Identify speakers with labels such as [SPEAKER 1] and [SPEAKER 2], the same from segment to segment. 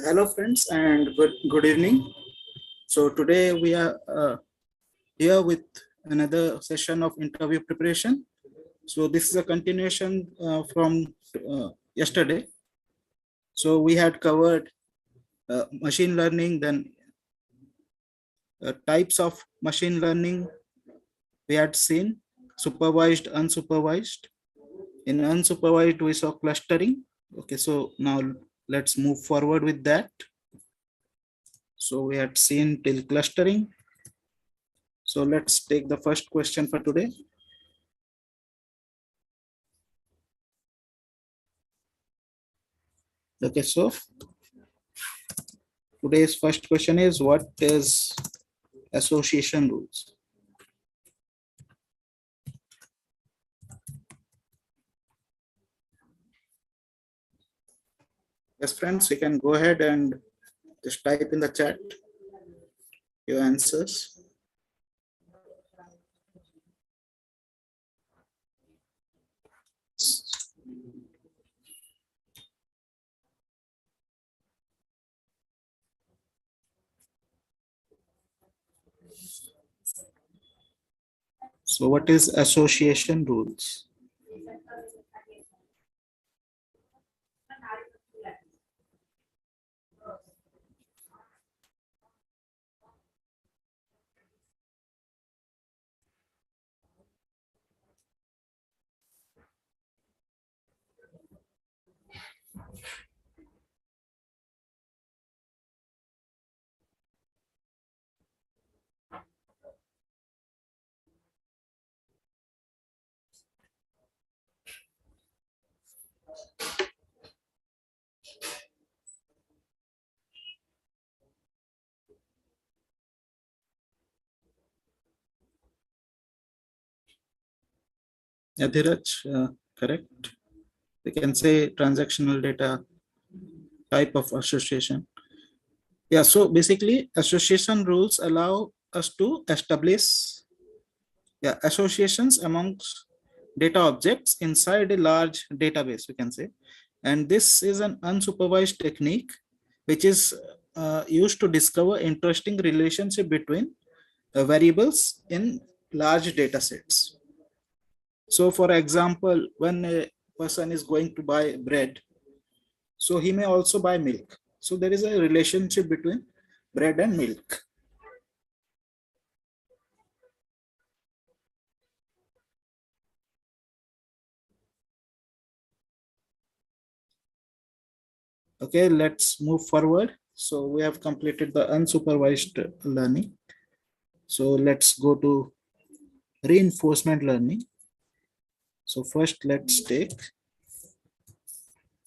[SPEAKER 1] Hello friends and good evening. So today we are here with another session of interview preparation. So this is a continuation from yesterday. So we had covered machine learning, then types of machine learning. We had seen supervised, unsupervised. In unsupervised we saw clustering. Okay, so now let's move forward with that. So we had seen till clustering. So let's take the first question for today. Okay, so today's first question is, what is association rules? Yes, friends, you can go ahead and just type in the chat your answers. So what is association rules? Adhiraj, correct. We can say transactional data type of association. Yeah, so basically association rules allow us to establish associations amongst data objects inside a large database, we can say. And this is an unsupervised technique which is used to discover interesting relationship between variables in large data sets. So for example, when a person is going to buy bread, so he may also buy milk. So there is a relationship between bread and milk. Okay, let's move forward. So we have completed the unsupervised learning. So let's go to reinforcement learning. So first let's take,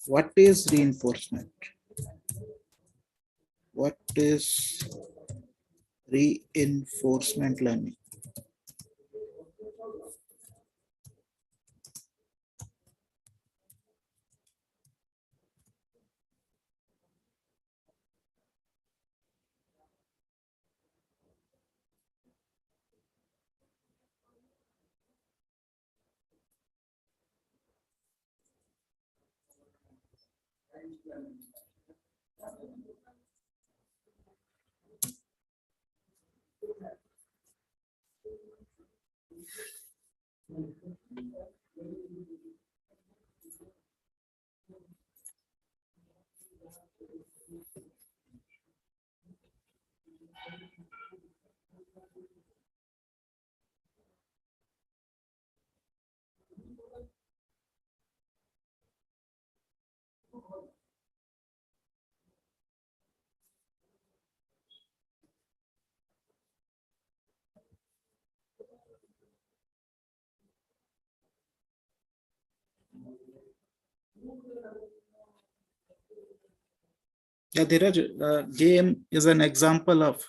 [SPEAKER 1] what is reinforcement? What is reinforcement learning? Yeah, Dheeraj, JM is an example of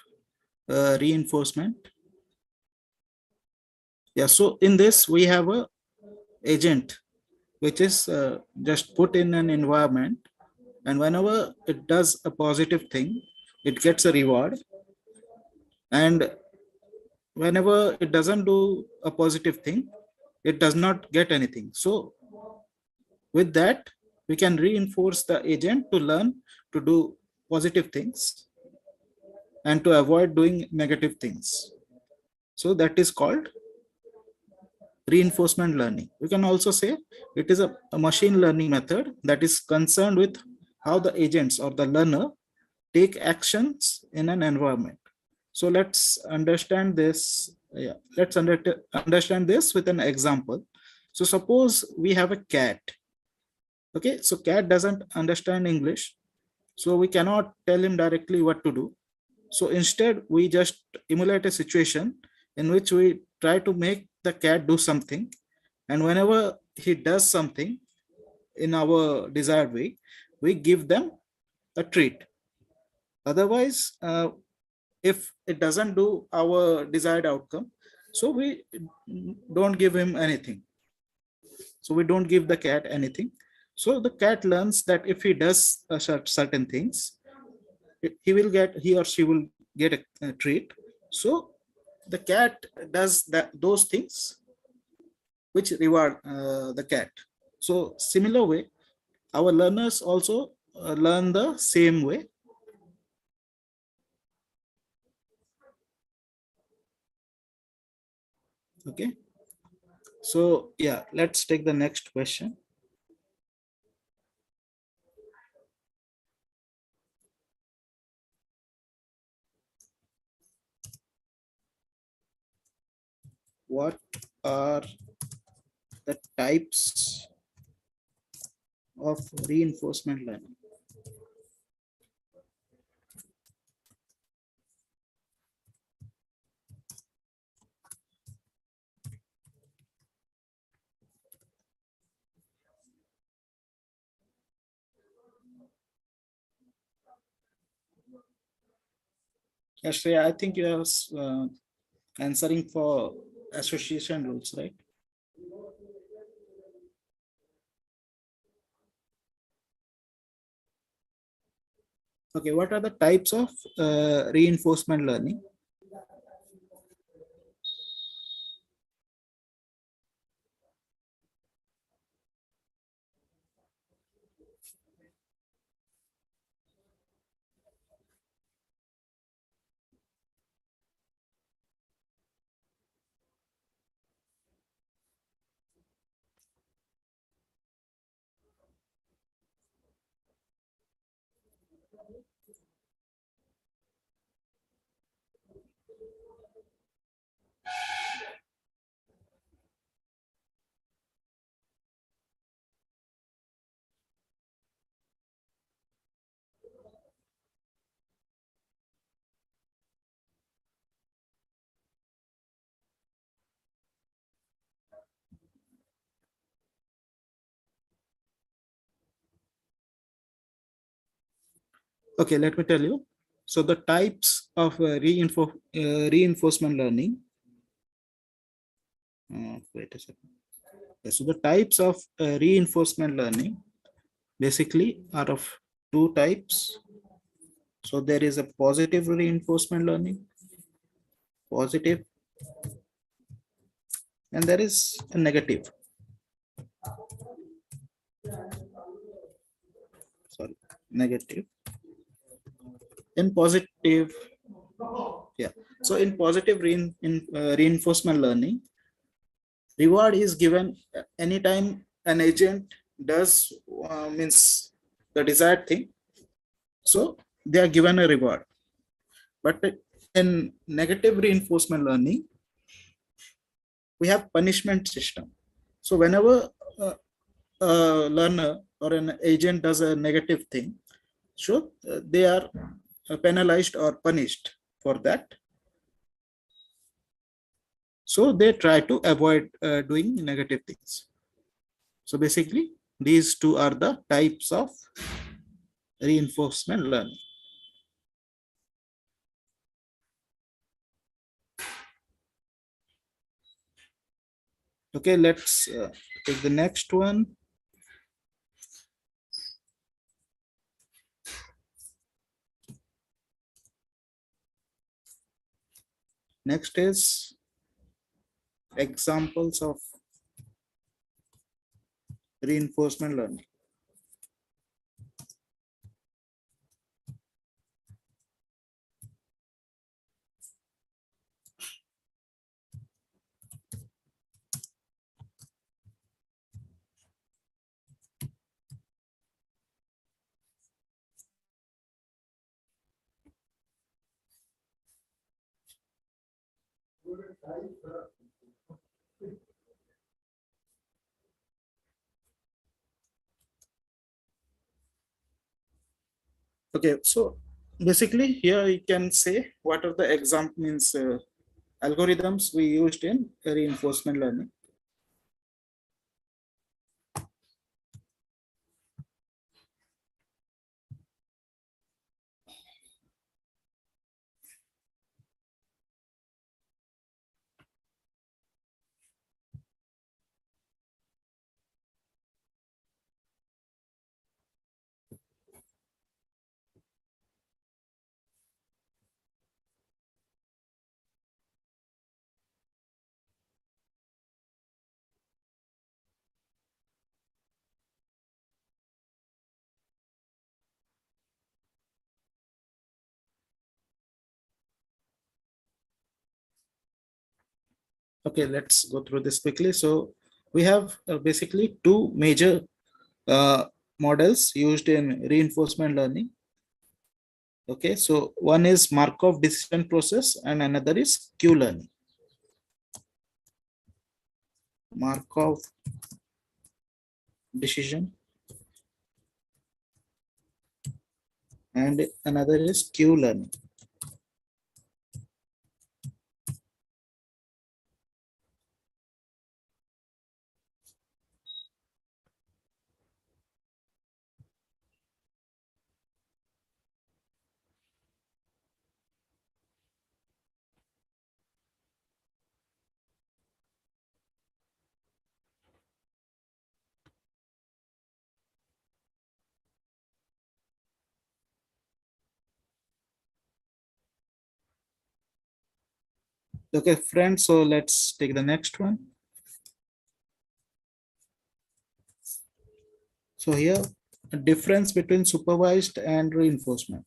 [SPEAKER 1] reinforcement. Yeah, so in this we have a agent which is just put in an environment, and whenever it does a positive thing, it gets a reward, and whenever it doesn't do a positive thing, it does not get anything. So with that, we can reinforce the agent to learn to do positive things and to avoid doing negative things. So that is called reinforcement learning. We can also say it is a machine learning method that is concerned with how the agents or the learner take actions in an environment. So let's understand this. Yeah, let's understand this with an example. So suppose we have a cat. Okay, so cat doesn't understand English, so we cannot tell him directly what to do. So instead, we just emulate a situation in which we try to make the cat do something, and whenever he does something in our desired way, we give them a treat. Otherwise, if it doesn't do our desired outcome, so we don't give him anything. So we don't give the cat anything. So the cat learns that if he does certain things, he or she will get a treat. So the cat does those things which reward the cat. So similar way, our learners also learn the same way. Okay. So yeah, let's take the next question. What are the types of reinforcement learning? Actually, I think you are answering for association rules, right? Okay, what are the types of reinforcement learning? Okay, let me tell you. So the types of reinforcement learning. Wait a second. Yeah, so the types of reinforcement learning basically are of two types. So there is a positive reinforcement learning, positive, and there is a negative. Sorry, negative. In positive, yeah. So in positive reinforcement learning, reward is given anytime an agent does means the desired thing. So they are given a reward. But in negative reinforcement learning, we have punishment system. So whenever a learner or an agent does a negative thing, so they are penalized or punished for that. So they try to avoid doing negative things. So basically, these two are the types of reinforcement learning. Okay, let's take the next one. Next is examples of reinforcement learning. Okay, so basically here you can say what are the example means algorithms we used in reinforcement learning. Okay, let's go through this quickly. So we have basically two major uh, models used in reinforcement learning. Okay, so one is Markov decision process and another is Q-learning. Markov decision and another is Q-learning. Okay, friends, so let's take the next one. So here, a difference between supervised and reinforcement.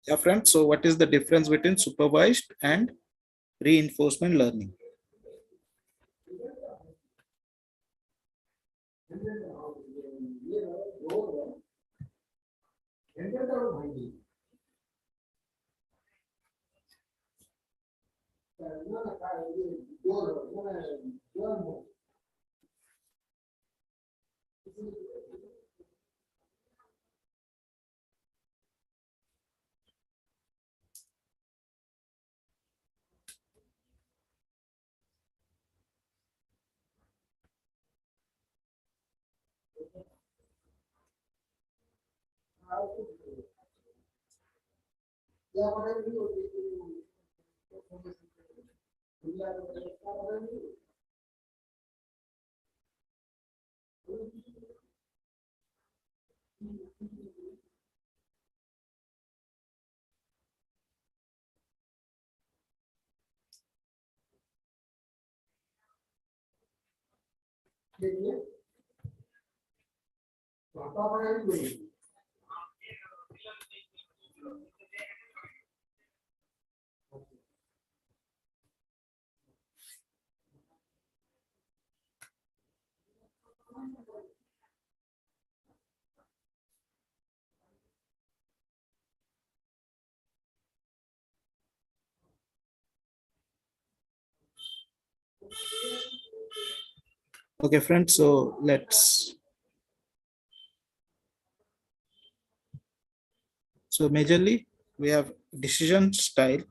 [SPEAKER 1] Yeah, friends, so what is the difference between supervised and reinforcement learning? Okay, friends, so so majorly we have decision style.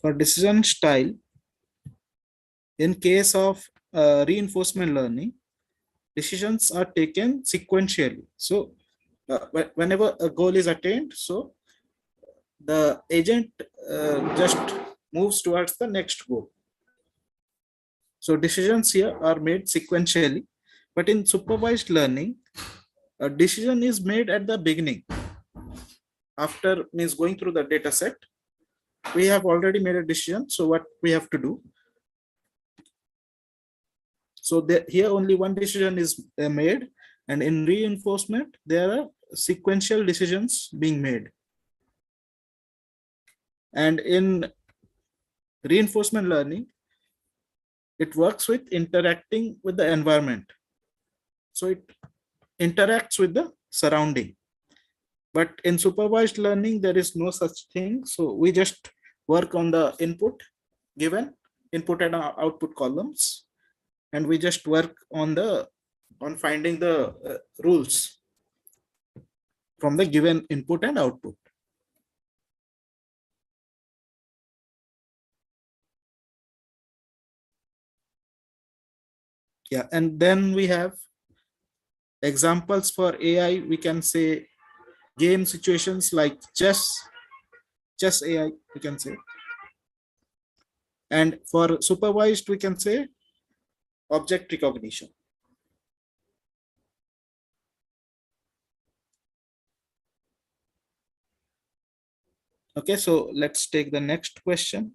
[SPEAKER 1] For decision style, in case of reinforcement learning, decisions are taken sequentially. So whenever a goal is attained, so the agent just moves towards the next goal. So decisions here are made sequentially, but in supervised learning, a decision is made at the beginning. after means going through the data set, we have already made a decision. So what we have to do? So here only one decision is made, and in reinforcement, there are sequential decisions being made. And in reinforcement learning, it works with interacting with the environment. So it interacts with the surrounding. But in supervised learning, there is no such thing. So we just work on the input given, input and output columns, and we just work on finding the rules from the given input and output. Yeah, and then we have examples for AI. We can say game situations like chess AI, we can say. And for supervised, we can say object recognition. Okay, so let's take the next question.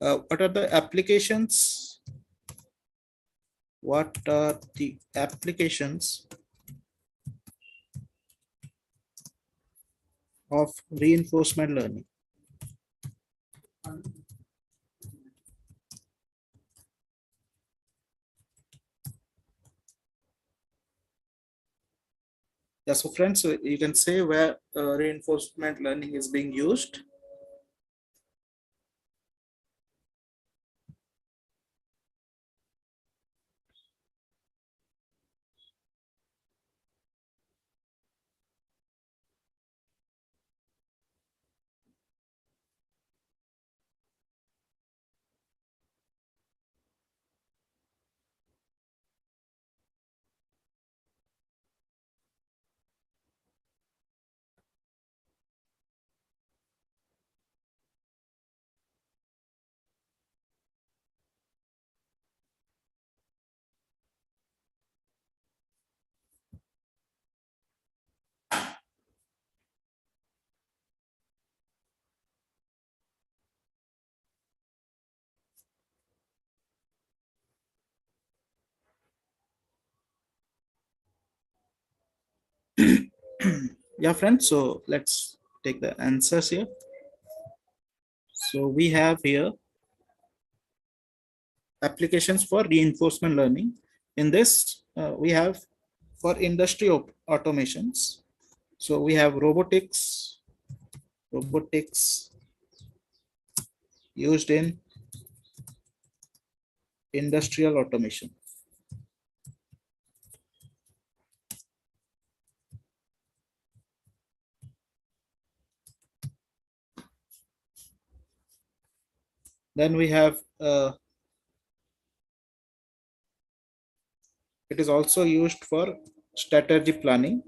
[SPEAKER 1] What are the applications? What are the applications of reinforcement learning? Yeah, so friends, you can say where reinforcement learning is being used. Yeah, friends, so let's take the answers here. So we have here applications for reinforcement learning. In this, we have for industry automations. So we have robotics used in industrial automation. Then we have it is also used for strategy planning.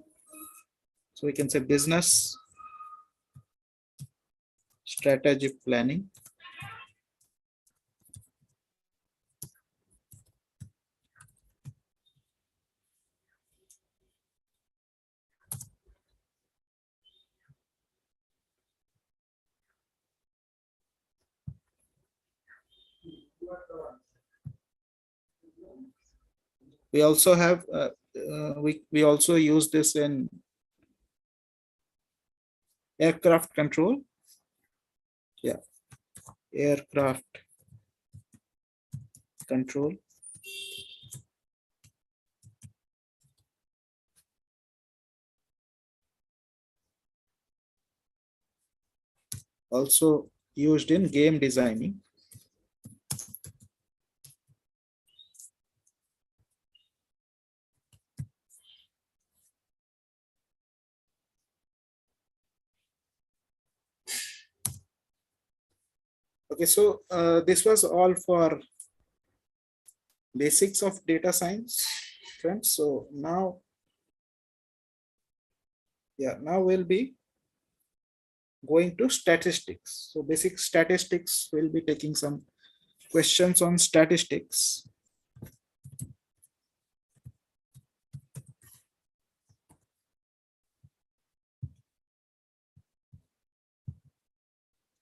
[SPEAKER 1] So we can say business strategy planning. We also have we also use this in aircraft control. Yeah, aircraft control. Also used in game designing. Okay, so this was all for basics of data science. friends. So now, now we'll be going to statistics. So basic statistics, we'll be taking some questions on statistics.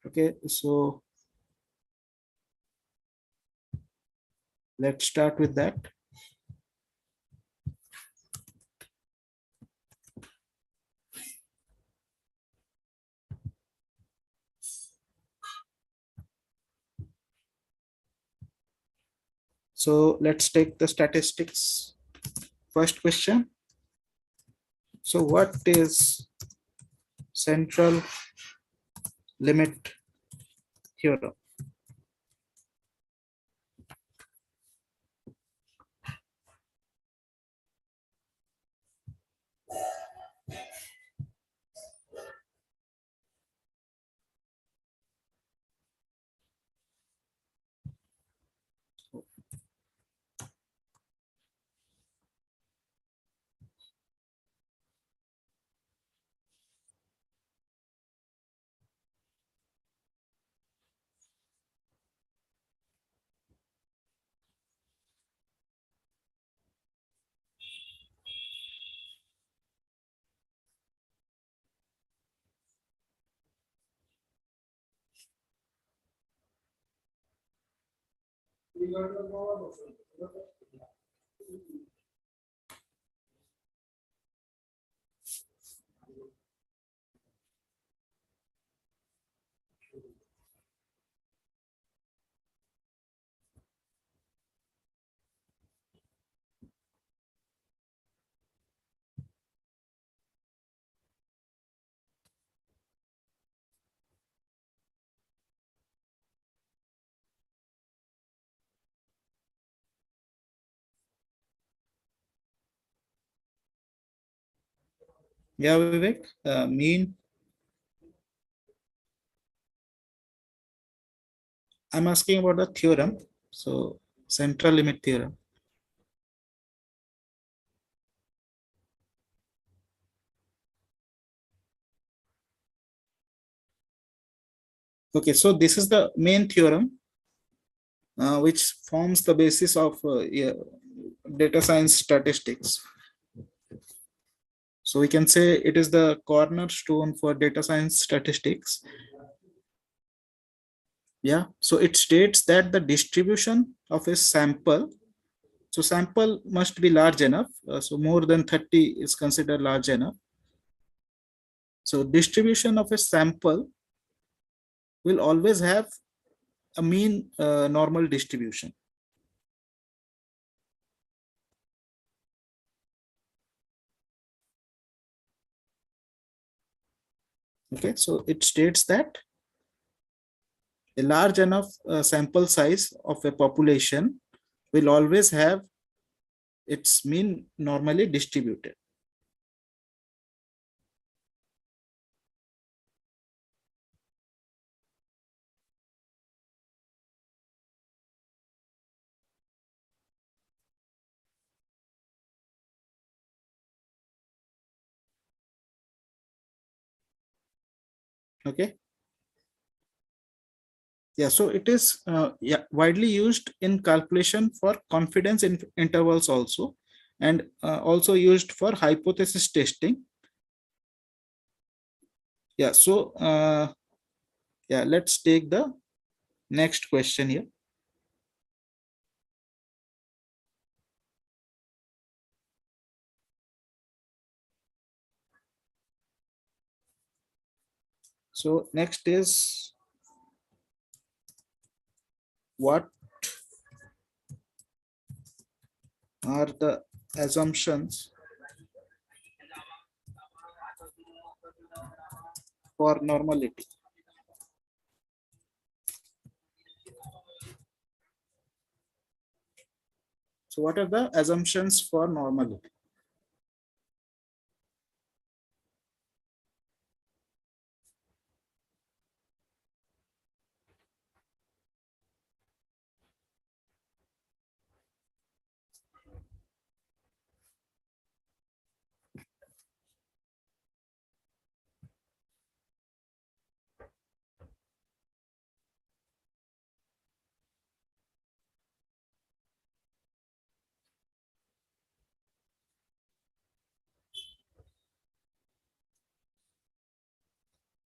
[SPEAKER 1] Okay, so let's start with that. So let's take the statistics. First question. So what is central limit theorem? Yeah, Vivek, mean. I'm asking about the theorem. So central limit theorem. Okay, so this is the main theorem which forms the basis of data science statistics. So we can say it is the cornerstone for data science statistics. Yeah, so it states that the distribution of a sample, so sample must be large enough. So more than 30 is considered large enough. So distribution of a sample will always have a mean normal distribution. Okay, so it states that a large enough sample size of a population will always have its mean normally distributed. Okay. Yeah, so it is widely used in calculation for confidence intervals also, and also used for hypothesis testing. Yeah, so yeah, let's take the next question here. So next is, what are the assumptions for normality? So what are the assumptions for normality?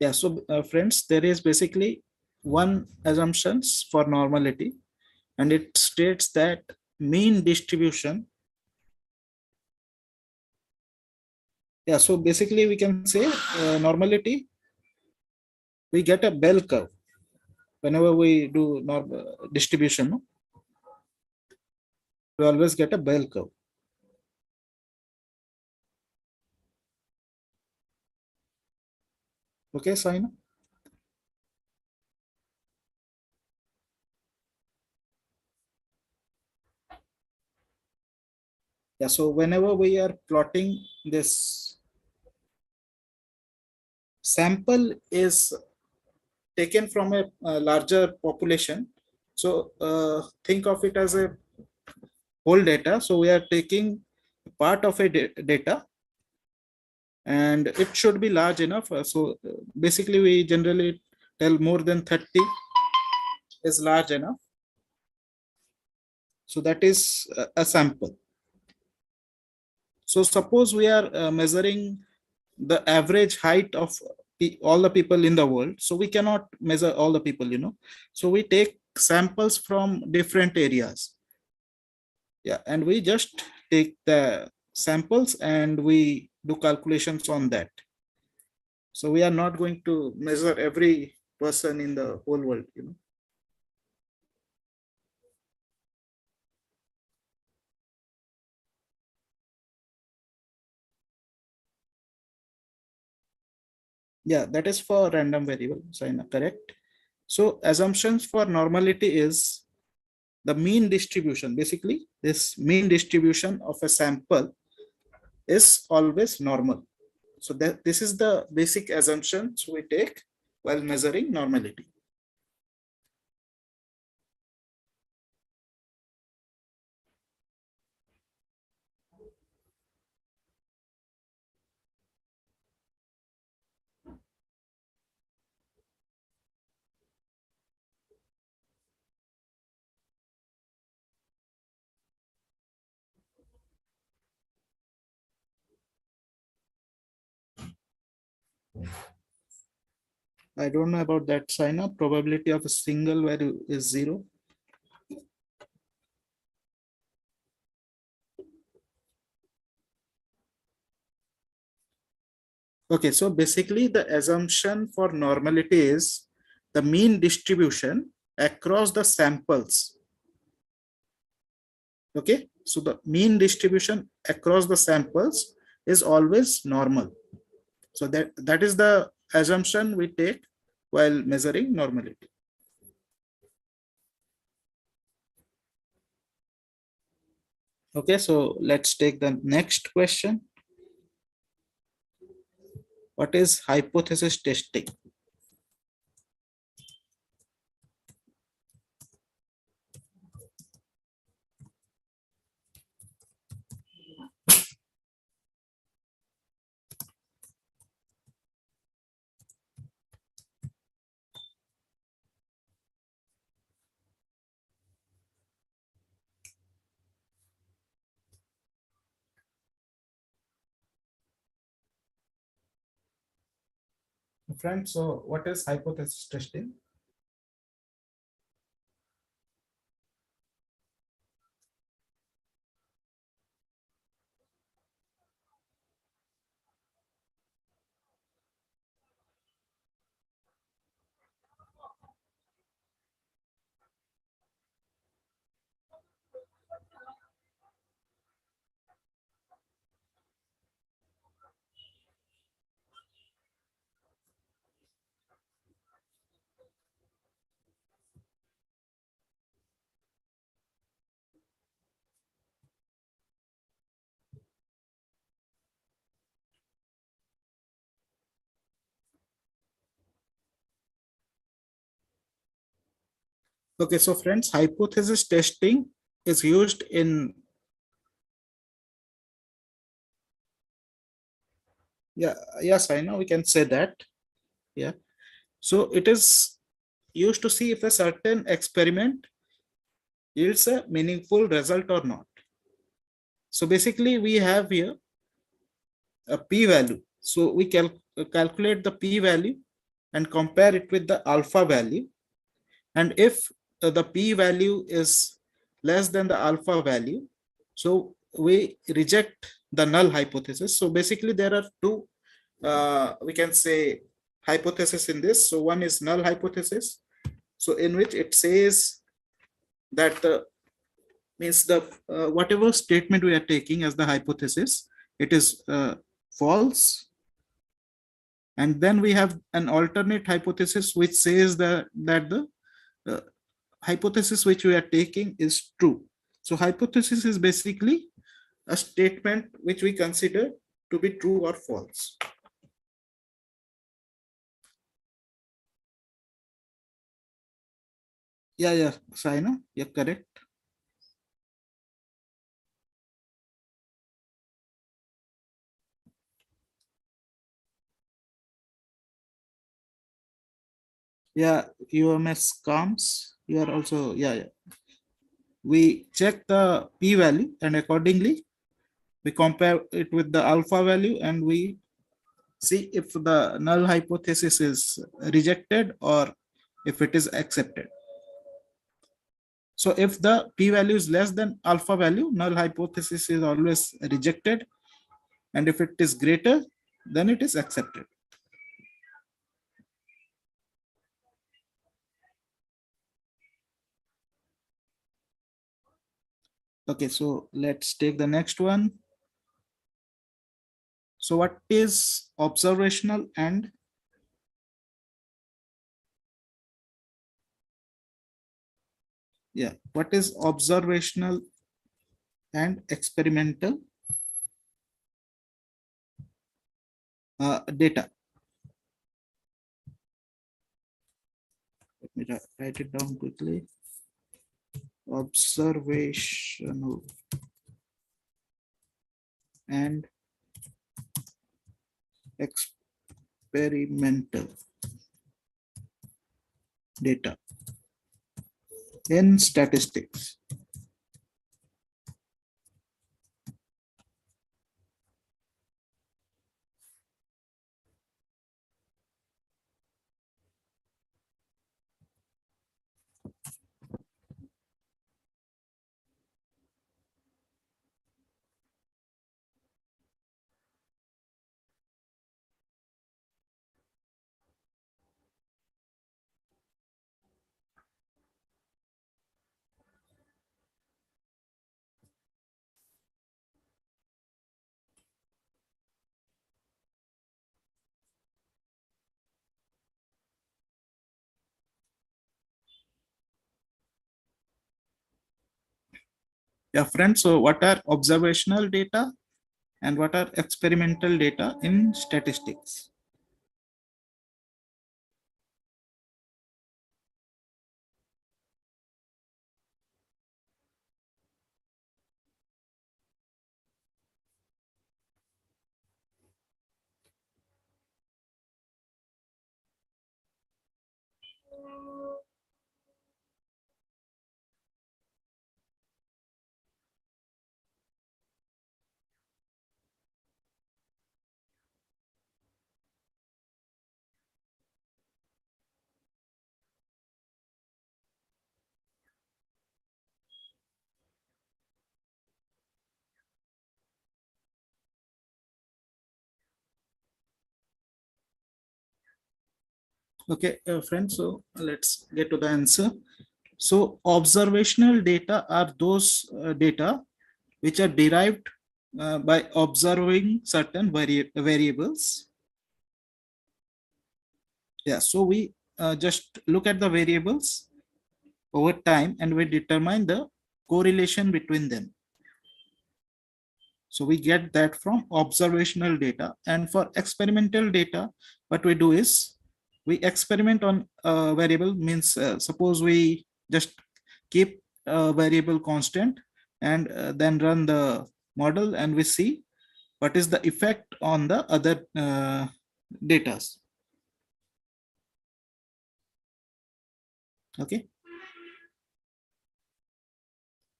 [SPEAKER 1] Yeah, so friends, there is basically one assumptions for normality, and it states that mean distribution. Yeah, so basically we can say normality, we get a bell curve whenever we do distribution, no? We always get a bell curve. Okay, Saina? Yeah, so whenever we are plotting this sample is taken from a larger population. So think of it as a whole data. So we are taking part of a data, and it should be large enough. So basically we generally tell more than 30 is large enough. So that is a sample. So suppose we are measuring the average height of all the people in the world. So we cannot measure all the people, you know. So we take samples from different areas. Yeah, and we just take the samples and we do calculations on that. So we are not going to measure every person in the whole world, you know. Yeah, that is for random variable, Saina, correct? So assumptions for normality is the mean distribution. Basically, this mean distribution of a sample is always normal. So that this is the basic assumptions we take while measuring normality. I don't know about that, sign up. Probability of a single value is 0. Okay, so basically the assumption for normality is the mean distribution across the samples. Okay, so the mean distribution across the samples is always normal. So that is the assumption we take while measuring normality. Okay, so let's take the next question. What is hypothesis testing? Friends, so what is hypothesis testing? Okay, so friends, hypothesis testing is used in, yeah, yes, I know we can say that. Yeah, so it is used to see if a certain experiment yields a meaningful result or not. So basically we have here a p-value. So we calculate the p-value and compare it with the alpha value. And if the p value is less than the alpha value, so we reject the null hypothesis. So basically there are two, we can say, hypothesis in this. So one is null hypothesis, so in which it says that the means the whatever statement we are taking as the hypothesis, it is false. And then we have an alternate hypothesis which says that the hypothesis which we are taking is true. So hypothesis is basically a statement which we consider to be true or false. Yeah, Saina, you're correct. Yeah, UMS comes. You are also, yeah. We check the p value and accordingly we compare it with the alpha value and we see if the null hypothesis is rejected or if it is accepted. So if the p value is less than alpha value, null hypothesis is always rejected, and if it is greater, then it is accepted. Okay, so let's take the next one. So what is observational and what is observational and experimental data? Let me write it down quickly. Observational and experimental data in statistics. Yeah, friends. So what are observational data and what are experimental data in statistics? Okay, friends, so let's get to the answer. So observational data are those data which are derived by observing certain variables. Yeah, so we just look at the variables over time and we determine the correlation between them. So we get that from observational data. And for experimental data, what we do is we experiment on a variable, means suppose we just keep a variable constant and then run the model and we see what is the effect on the other data. Okay.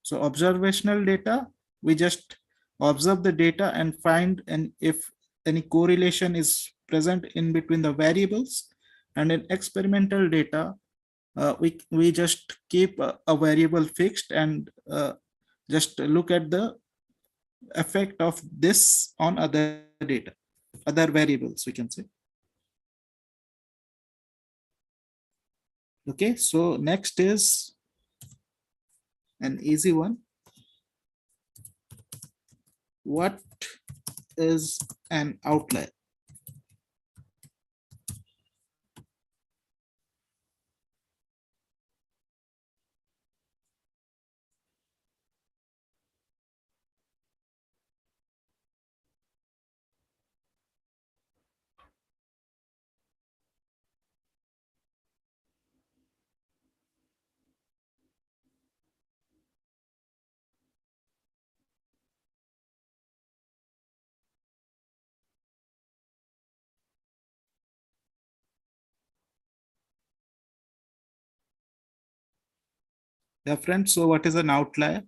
[SPEAKER 1] So observational data, we just observe the data and find, and if any correlation is present in between the variables, And in experimental data, we just keep a variable fixed and just look at the effect of this on other data, other variables, we can say. Okay, so next is an easy one. What is an outlier? Yeah, friends, so what is an outlier?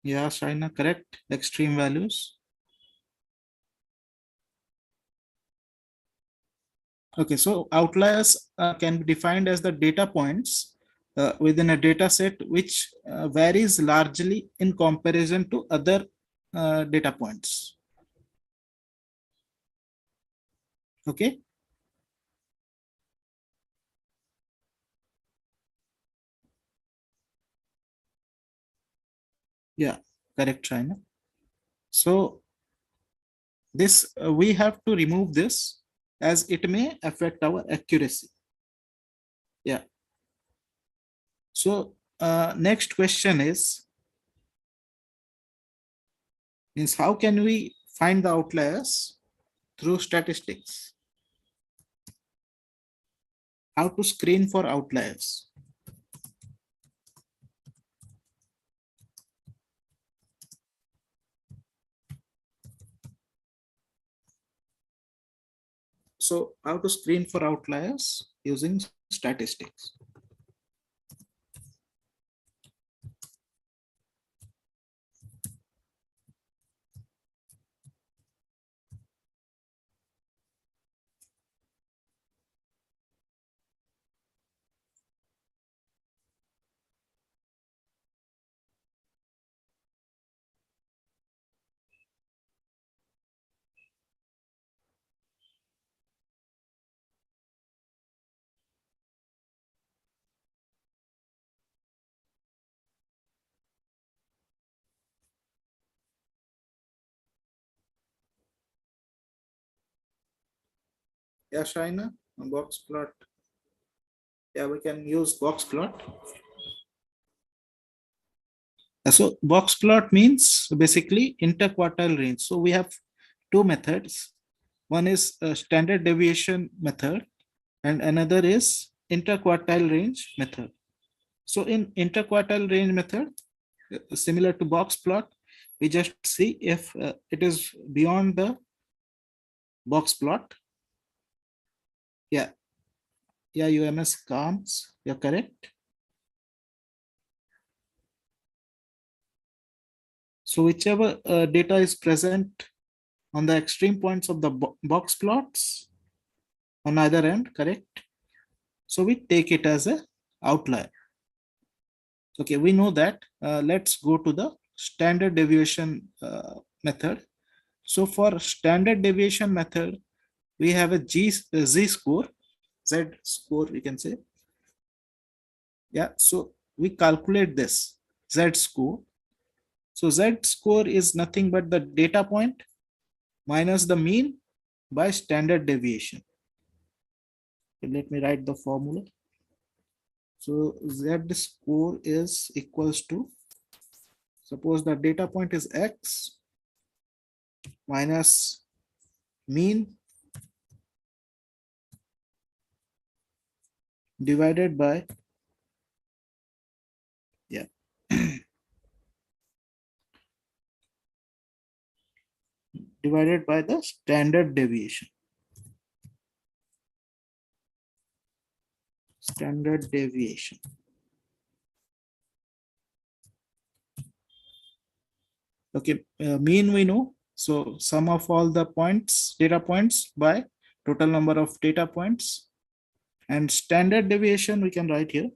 [SPEAKER 1] Yeah, Shaina, correct. Extreme values. Okay, so outliers can be defined as the data points within a data set which varies largely in comparison to other data points. Okay. Yeah, correct, China. So this we have to remove this as it may affect our accuracy. Yeah. So next question is means how can we find the outliers through statistics? How to screen for outliers? So how to screen for outliers using statistics? Yeah, Shaina, a box plot. Yeah, we can use box plot. So box plot means basically interquartile range. So we have two methods. One is a standard deviation method and another is interquartile range method. So in interquartile range method, similar to box plot, we just see if it is beyond the box plot. Yeah, yeah, UMS comes. You're correct. So whichever data is present on the extreme points of the box plots on either end, correct? So we take it as a outlier. Okay, we know that. Let's go to the standard deviation method. So for standard deviation method, we have a Z score, Z score, we can say. Yeah, so we calculate this Z score. So Z score is nothing but the data point minus the mean by standard deviation. Okay, let me write the formula. So Z score is equals to, suppose the data point is X minus mean divided by, yeah, divided by the standard deviation. Standard deviation. Okay, mean we know. So sum of all the points, data points by total number of data points. And standard deviation we can write here.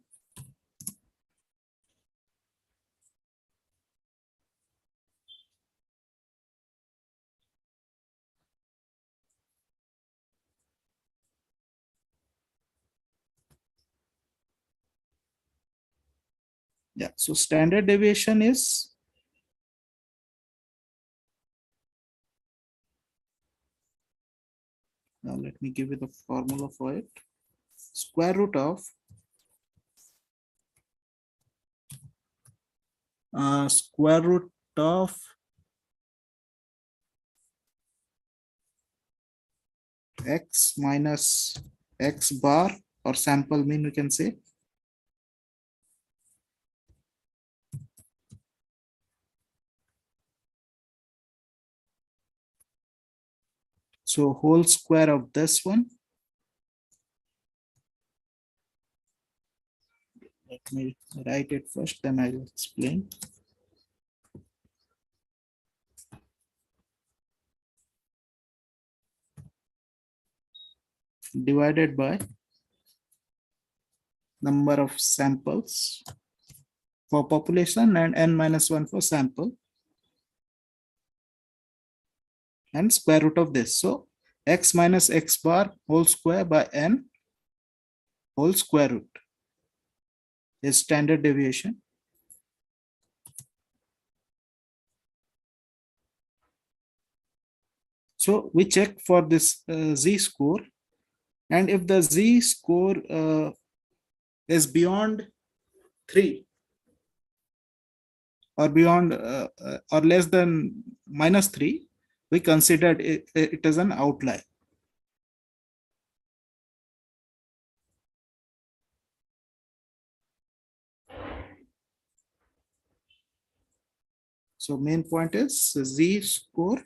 [SPEAKER 1] Yeah, so standard deviation is now let me give you the formula for it. Square root of square root of x minus x bar, or sample mean we can say, so whole square of this one. Let me write it first, then I'll explain. Divided by number of samples for population and n minus 1 for sample, and square root of this. So x minus x bar whole square by n whole square root is standard deviation. So we check for this z score, and if the z score is beyond 3 or beyond or less than -3, we considered it as an outlier. So main point is z score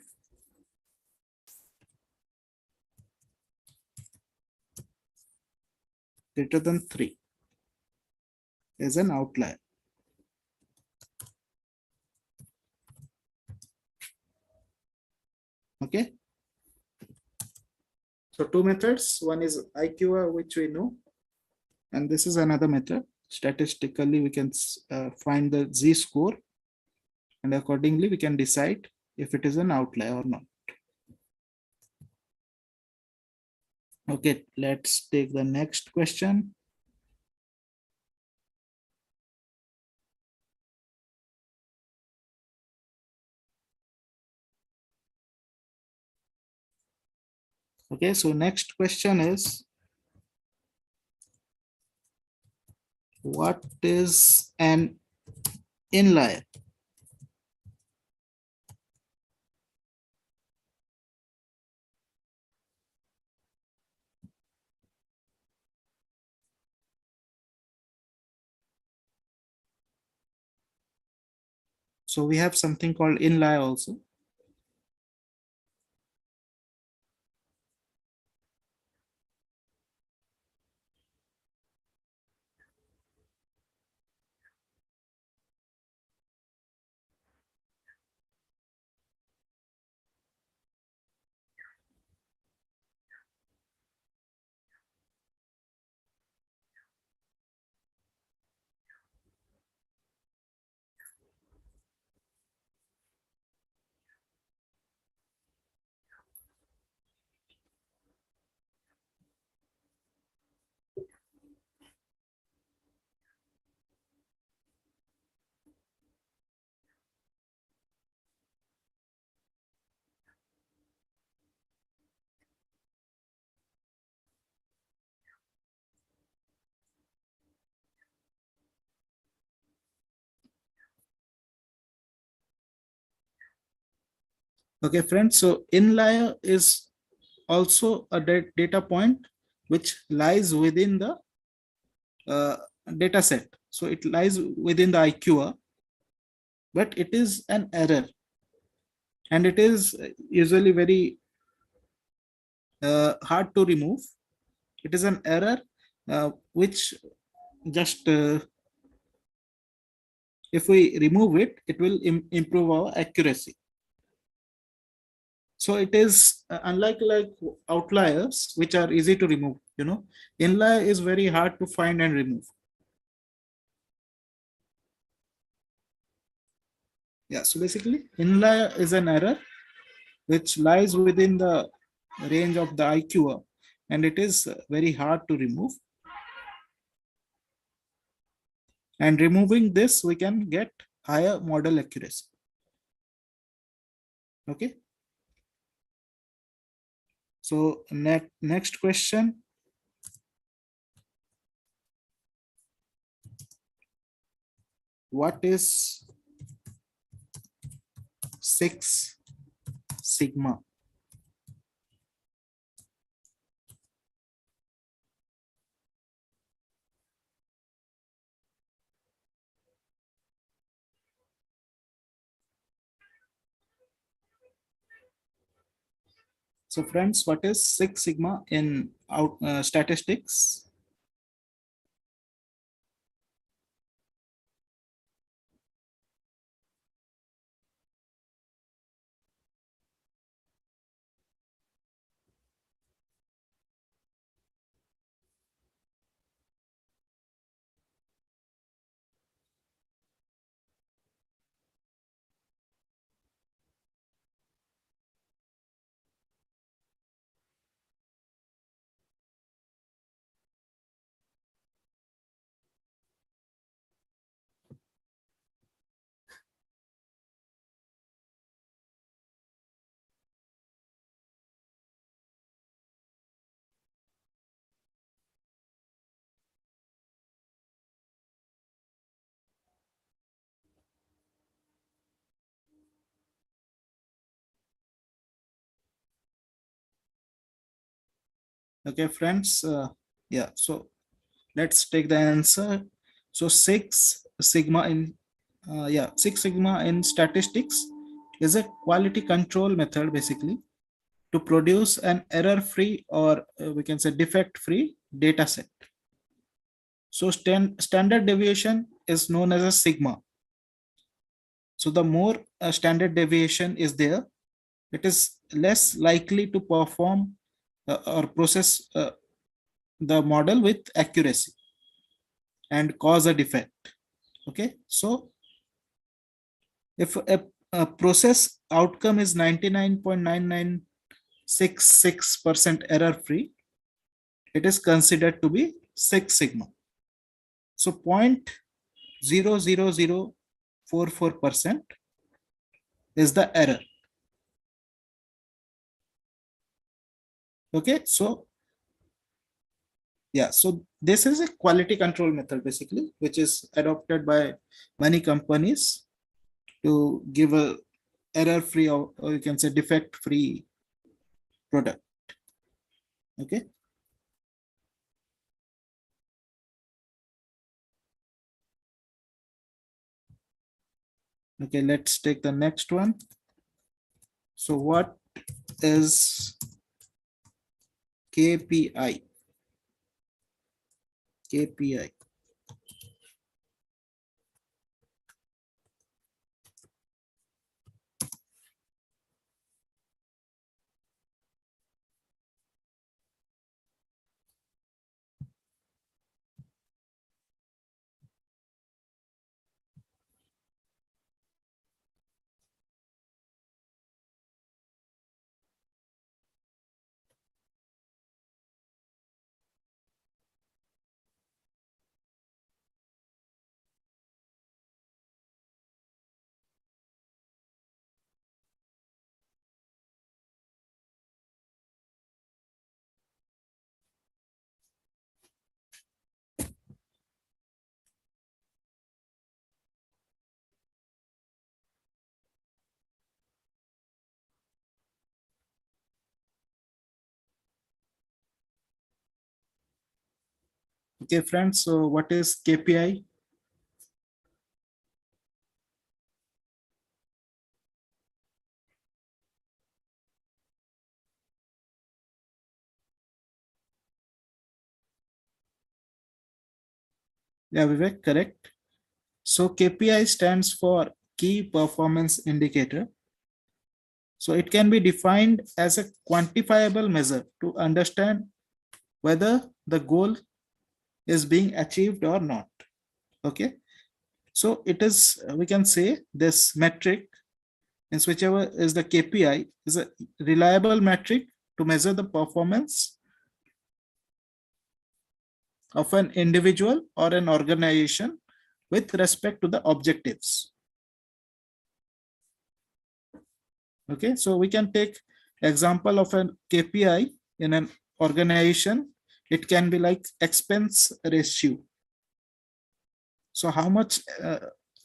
[SPEAKER 1] greater than 3 is an outlier. Okay. So two methods. One is IQR, which we know, and this is another method. Statistically, we can find the z score, and accordingly we can decide if it is an outlier or not. Okay, let's take the next question. Okay, so next question is, what is an inlier? So we have something called inlier also. Okay, friends. So inlier is also a data point which lies within the uh, data set. So it lies within the IQR, but it is an error, and it is usually very hard to remove. It is an error which just If we remove it, it will improve our accuracy. So it is unlike like outliers, which are easy to remove. Inlier is very hard to find and remove. Yeah, so basically inlier is an error which lies within the range of the IQ, and it is very hard to remove. And removing this, we can get higher model accuracy. Okay. So next question. What is 6 sigma? So friends, what is 6 sigma in statistics? Okay, friends. Yeah, so let's take the answer. So 6 sigma in 6 sigma in statistics is a quality control method basically to produce an error-free, or we can say defect-free data set. So standard deviation is known as a sigma. So the more standard deviation is there, it is less likely to perform or process the model with accuracy and cause a defect. Okay, so if a process outcome is 99.9966% error free, it is considered to be 6 sigma. So 0.00044% is the error. Okay, so yeah, so this is a quality control method basically, which is adopted by many companies to give a error free, or you can say defect free product. Okay. Okay, let's take the next one. So what is KPI? KPI. Okay, friends. So what is KPI? Yeah, Vivek, correct. So KPI stands for key performance indicator. So it can be defined as a quantifiable measure to understand whether the goal is being achieved or not. Okay. So it is, we can say this metric, is whichever is the KPI, is a reliable metric to measure the performance of an individual or an organization with respect to the objectives. Okay, so we can take example of an KPI in an organization. It can be like expense ratio. So how much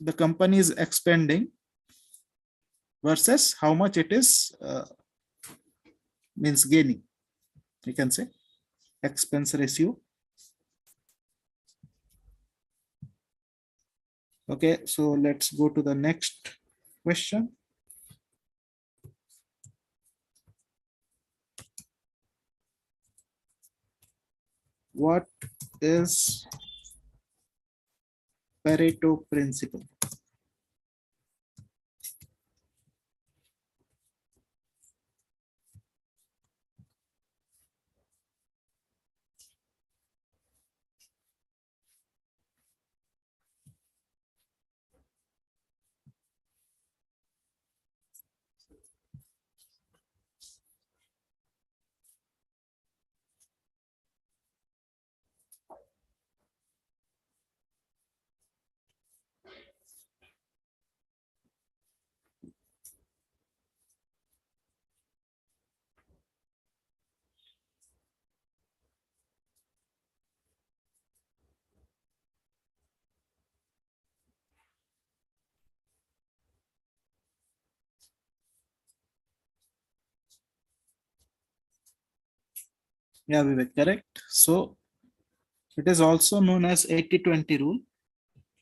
[SPEAKER 1] the company is expending versus how much it is means gaining. You can say expense ratio. Okay, so let's go to the next question. What is Pareto principle? Yeah, Vivek, correct. So it is also known as 80-20 rule.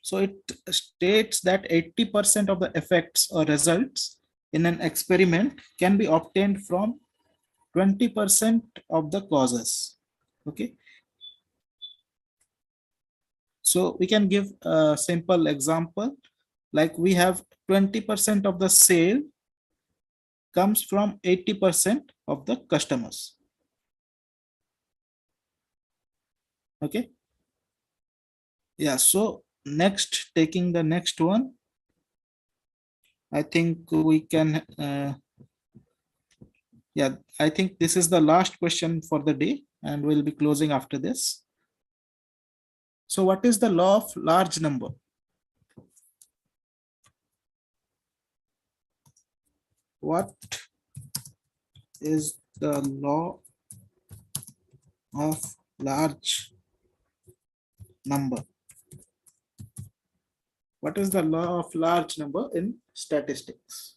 [SPEAKER 1] So it states that 80% of the effects or results in an experiment can be obtained from 20% of the causes. Okay. So we can give a simple example, like we have 20% of the sale comes from 80% of the customers. Okay. Yeah. So next, taking the next one, I think we can, yeah, I think this is the last question for the day and we'll be closing after this. So what is the law of large number? What is the law of large number? What is the law of large number in statistics?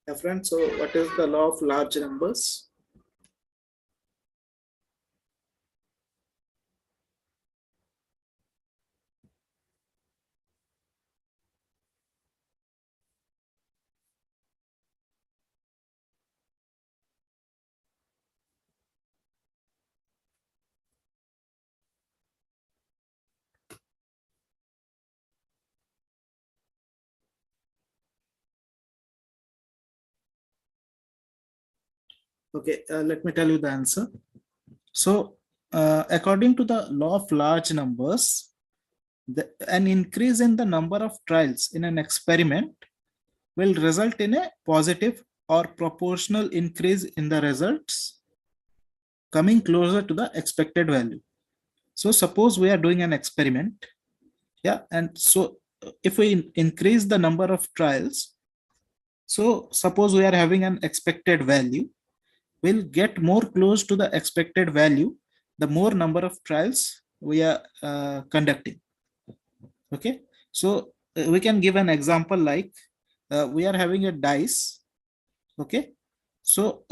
[SPEAKER 1] Yeah, friends, so what is the law of large numbers? Okay, let me tell you the answer. So according to the law of large numbers, an increase in the number of trials in an experiment will result in a positive or proportional increase in the results coming closer to the expected value. So suppose we are doing an experiment. Yeah. And so if we increase the number of trials, so suppose we are having an expected value, we'll get more close to the expected value, the more number of trials we are conducting. Okay. So we can give an example like we are having a dice. Okay. So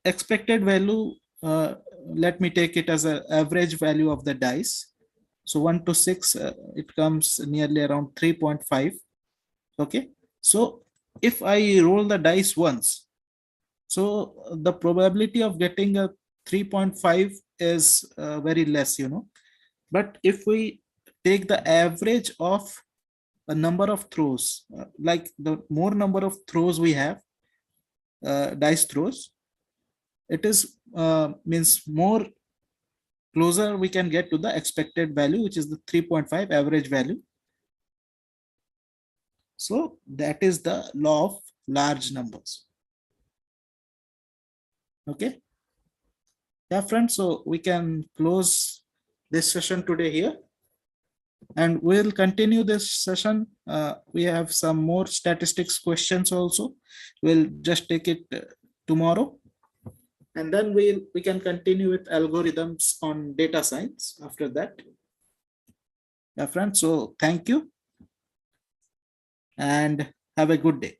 [SPEAKER 1] expected value, let me take it as an average value of the dice. So 1 to 6, it comes nearly around 3.5. Okay. So if I roll the dice once, so the probability of getting a 3.5 is very less, But if we take the average of a number of throws, like the more number of throws we have, dice throws, it is means more closer we can get to the expected value, which is the 3.5 average value. So that is the law of large numbers. Okay. Yeah, friends. So we can close this session today here. And we'll continue this session. We have some more statistics questions also. We'll just take it tomorrow. And then we can continue with algorithms on data science after that. Yeah, friends. So thank you and have a good day.